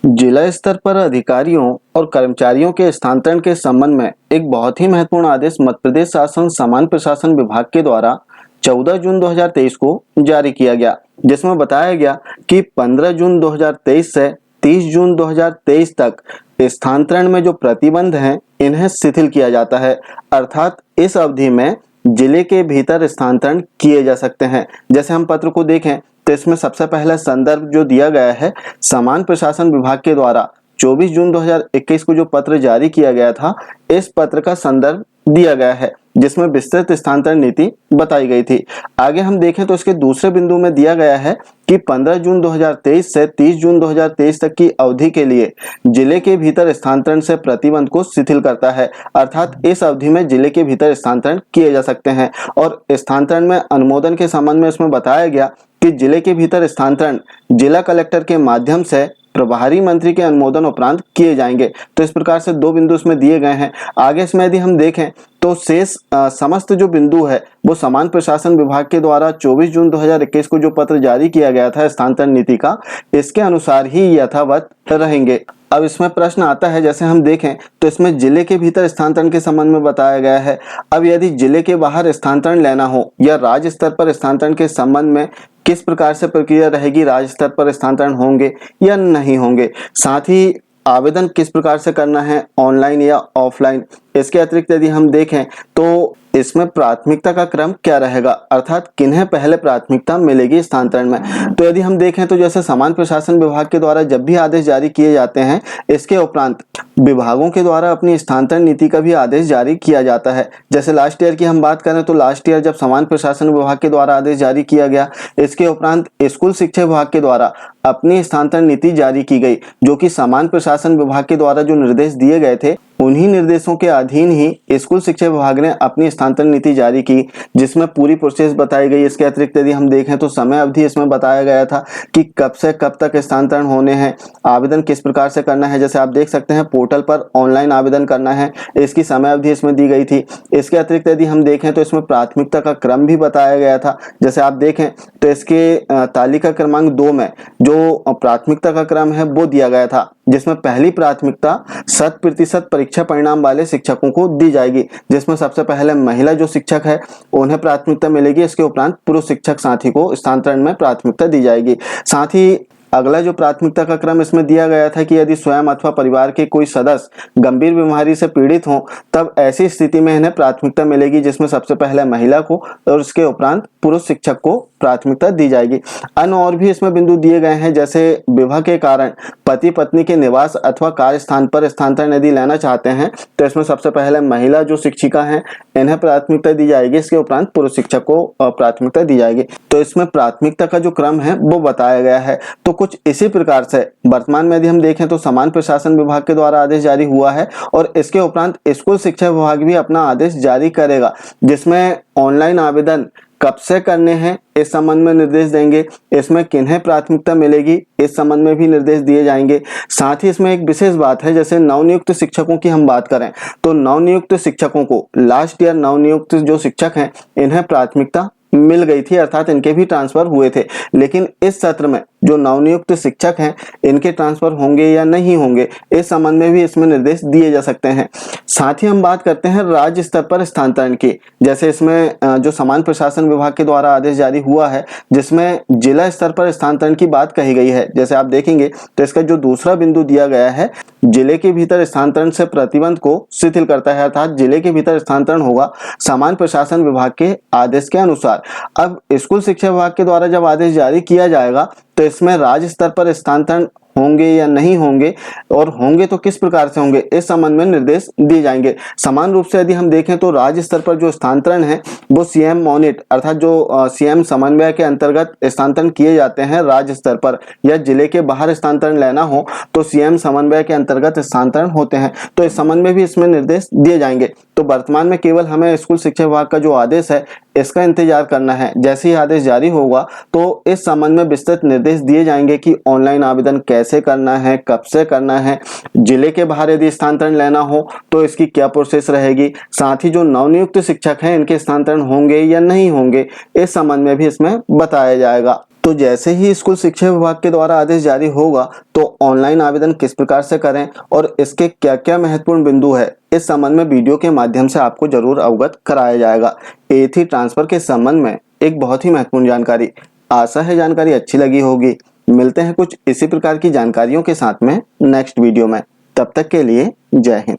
जिला स्तर पर अधिकारियों और कर्मचारियों के स्थानांतरण के संबंध में एक बहुत ही महत्वपूर्ण आदेश मध्य प्रदेश शासन सामान्य प्रशासन विभाग के द्वारा 14 जून 2023 को जारी किया गया, जिसमें बताया गया कि 15 जून 2023 से 30 जून 2023 तक स्थानांतरण में जो प्रतिबंध हैं इन्हें शिथिल किया जाता है। अर्थात इस अवधि में जिले के भीतर स्थानांतरण किए जा सकते हैं। जैसे हम पत्र को देखें तो इसमें सबसे पहला संदर्भ जो दिया गया है, सामान्य प्रशासन विभाग के द्वारा 24 जून 2021 को जो पत्र जारी किया गया था, इस पत्र का संदर्भ दिया गया है जिसमें विस्तृत स्थानांतरण नीति बताई गई थी। आगे हम देखें तो इसके दूसरे बिंदु में दिया गया है कि 15 जून 2023 से 30 जून 2023 तक की अवधि के लिए जिले के भीतर स्थानांतरण से प्रतिबंध को शिथिल करता है। अर्थात इस अवधि में जिले के भीतर स्थानांतरण किए जा सकते हैं। और स्थानांतरण में अनुमोदन के संबंध में इसमें बताया गया कि जिले के भीतर स्थानांतरण जिला कलेक्टर के माध्यम से प्रभारी मंत्री के अनुमोदन उपरांत किए जाएंगे। तो इस प्रकार से दो बिंदु इसमें दिए गए हैं। आगे इसमें यदि हम देखें तो शेष समस्त जो बिंदु है वो सामान्य प्रशासन विभाग के द्वारा 24 जून 2021 को जो पत्र जारी किया गया था स्थानांतरण नीति का, इसके अनुसार ही यथावत रहेंगे। अब इसमें प्रश्न आता है, जैसे हम देखें तो इसमें जिले के भीतर स्थानांतरण के संबंध में बताया गया है। अब यदि जिले के बाहर स्थानांतरण लेना हो या राज्य स्तर पर स्थानांतरण के संबंध में किस प्रकार से प्रक्रिया रहेगी, राज्य स्तर पर स्थानांतरण होंगे या नहीं होंगे, साथ ही आवेदन किस प्रकार से करना है, ऑनलाइन या ऑफलाइन। इसके अतिरिक्त यदि हम देखें तो इसमें प्राथमिकता का क्रम क्या रहेगा, अर्थात किन्हें पहले प्राथमिकता मिलेगी स्थानांतरण में। तो यदि हम देखें तो जैसे सामान्य प्रशासन विभाग के द्वारा जब भी आदेश जारी किए जाते हैं, इसके उपरांत विभागों के द्वारा अपनी स्थानांतरण नीति का भी आदेश जारी किया जाता है। जैसे लास्ट ईयर की हम बात करें तो लास्ट ईयर जब सामान्य प्रशासन विभाग के द्वारा आदेश जारी किया गया, इसके उपरांत स्कूल शिक्षा विभाग के द्वारा अपनी स्थानांतरण नीति जारी की गई, जो कि सामान्य प्रशासन विभाग के द्वारा जो निर्देश दिए गए थे उन्हीं निर्देशों के अधीन ही स्कूल शिक्षा विभाग ने अपनी स्थानांतरण नीति जारी की, जिसमें पूरी प्रोसेस बताई गई। इसके अतिरिक्त यदि हम देखें तो समय अवधि इसमें बताया गया था कि कब से कब तक स्थानांतरण होने हैं, आवेदन किस प्रकार से करना है। जैसे आप देख सकते हैं पोर्टल पर ऑनलाइन आवेदन करना है, इसकी समय अवधि इसमें दी गई थी। इसके अतिरिक्त यदि हम देखें तो इसमें प्राथमिकता का क्रम भी बताया गया था। जैसे आप देखें तो इसके तालिका क्रमांक 2 में जो प्राथमिकता का क्रम है वो दिया गया था, जिसमें पहली प्राथमिकता 100% परीक्षा परिणाम वाले शिक्षकों को दी जाएगी, जिसमें सबसे पहले महिला जो शिक्षक है उन्हें प्राथमिकता मिलेगी। इसके उपरांत पुरुष शिक्षक साथी को स्थानांतरण में प्राथमिकता दी जाएगी। साथ ही अगला जो प्राथमिकता का क्रम इसमें दिया गया था कि यदि स्वयं अथवा परिवार के कोई सदस्य गंभीर बीमारी से पीड़ित हों तब ऐसी स्थिति में इन्हें प्राथमिकता मिलेगी, जिसमें सबसे पहले महिला को और उसके उपरांत पुरुष शिक्षक को प्राथमिकता दी जाएगी। अन्य और भी इसमें बिंदु दिए गए हैं, जैसे विवाह के कारण पति पत्नी के निवास अथवा कार्य स्थान पर स्थानांतरण यदि लेना चाहते हैं तो इसमें सबसे पहले महिला जो शिक्षिका हैं इन्हें प्राथमिकता दी जाएगी, इसके उपरांत पुरुष शिक्षक को प्राथमिकता दी जाएगी। तो इसमें प्राथमिकता का जो क्रम है वो बताया गया है। तो कुछ इसी प्रकार से वर्तमान में यदि हम देखें तो सामान्य प्रशासन विभाग के द्वारा आदेश जारी हुआ है और इसके उपरांत स्कूल शिक्षा विभाग भी अपना आदेश जारी करेगा, जिसमें ऑनलाइन आवेदन कब से करने हैं इस संबंध में निर्देश देंगे, इसमें किन्हें प्राथमिकता मिलेगी इस संबंध में भी निर्देश दिए जाएंगे। साथ ही इसमें एक विशेष बात है, जैसे नवनियुक्त शिक्षकों की हम बात करें तो नवनियुक्त शिक्षकों को लास्ट ईयर नवनियुक्त जो शिक्षक हैं इन्हें प्राथमिकता मिल गई थी, अर्थात इनके भी ट्रांसफर हुए थे। लेकिन इस सत्र में जो नवनियुक्त शिक्षक हैं इनके ट्रांसफर होंगे या नहीं होंगे इस संबंध में भी इसमें निर्देश दिए जा सकते हैं। साथ ही हम बात करते हैं राज्य स्तर पर स्थानांतरण की। जैसे इसमें जो सामान्य प्रशासन विभाग के द्वारा आदेश जारी हुआ है जिसमें जिला स्तर पर स्थानांतरण की बात कही गई है। जैसे आप देखेंगे तो इसका जो दूसरा बिंदु दिया गया है, जिले के भीतर स्थानांतरण से प्रतिबंध को शिथिल करता है, अर्थात जिले के भीतर स्थानांतरण होगा सामान्य प्रशासन विभाग के आदेश के अनुसार। अब स्कूल शिक्षा विभाग के द्वारा जब आदेश जारी किया जाएगा तो इसमें राज्य स्तर पर स्थानांतरण होंगे या नहीं होंगे और होंगे तो किस प्रकार से होंगे इस संबंध में निर्देश दिए जाएंगे। समान रूप से यदि हम देखें तो राज्य स्तर पर जो स्थानांतरण है वो सीएम मोनिट अर्थात जो सीएम समन्वय के अंतर्गत स्थानांतरण किए जाते हैं राज्य स्तर पर, या जिले के बाहर स्थानांतरण लेना हो तो सीएम समन्वय के अंतर्गत स्थानांतरण होते हैं। तो इस संबंध में भी इसमें निर्देश दिए जाएंगे। तो वर्तमान में केवल हमें स्कूल शिक्षा विभाग का जो आदेश है इसका इंतजार करना है। जैसे ही आदेश जारी होगा तो इस संबंध में विस्तृत निर्देश दिए जाएंगे कि ऑनलाइन आवेदन कैसे करना है, कब से करना है, जिले के बाहर यदि स्थानांतरण लेना हो तो इसकी क्या प्रोसेस रहेगी, साथ ही जो नवनियुक्त शिक्षक हैं इनके स्थानांतरण होंगे या नहीं होंगे इस संबंध में भी इसमें बताया जाएगा। तो जैसे ही स्कूल शिक्षा विभाग के द्वारा आदेश जारी होगा तो ऑनलाइन आवेदन किस प्रकार से करें और इसके क्या क्या महत्वपूर्ण बिंदु है, इस संबंध में वीडियो के माध्यम से आपको जरूर अवगत कराया जाएगा। A3 ट्रांसफर के संबंध में एक बहुत ही महत्वपूर्ण जानकारी। आशा है जानकारी अच्छी लगी होगी। मिलते हैं कुछ इसी प्रकार की जानकारियों के साथ में नेक्स्ट वीडियो में। तब तक के लिए जय हिंद।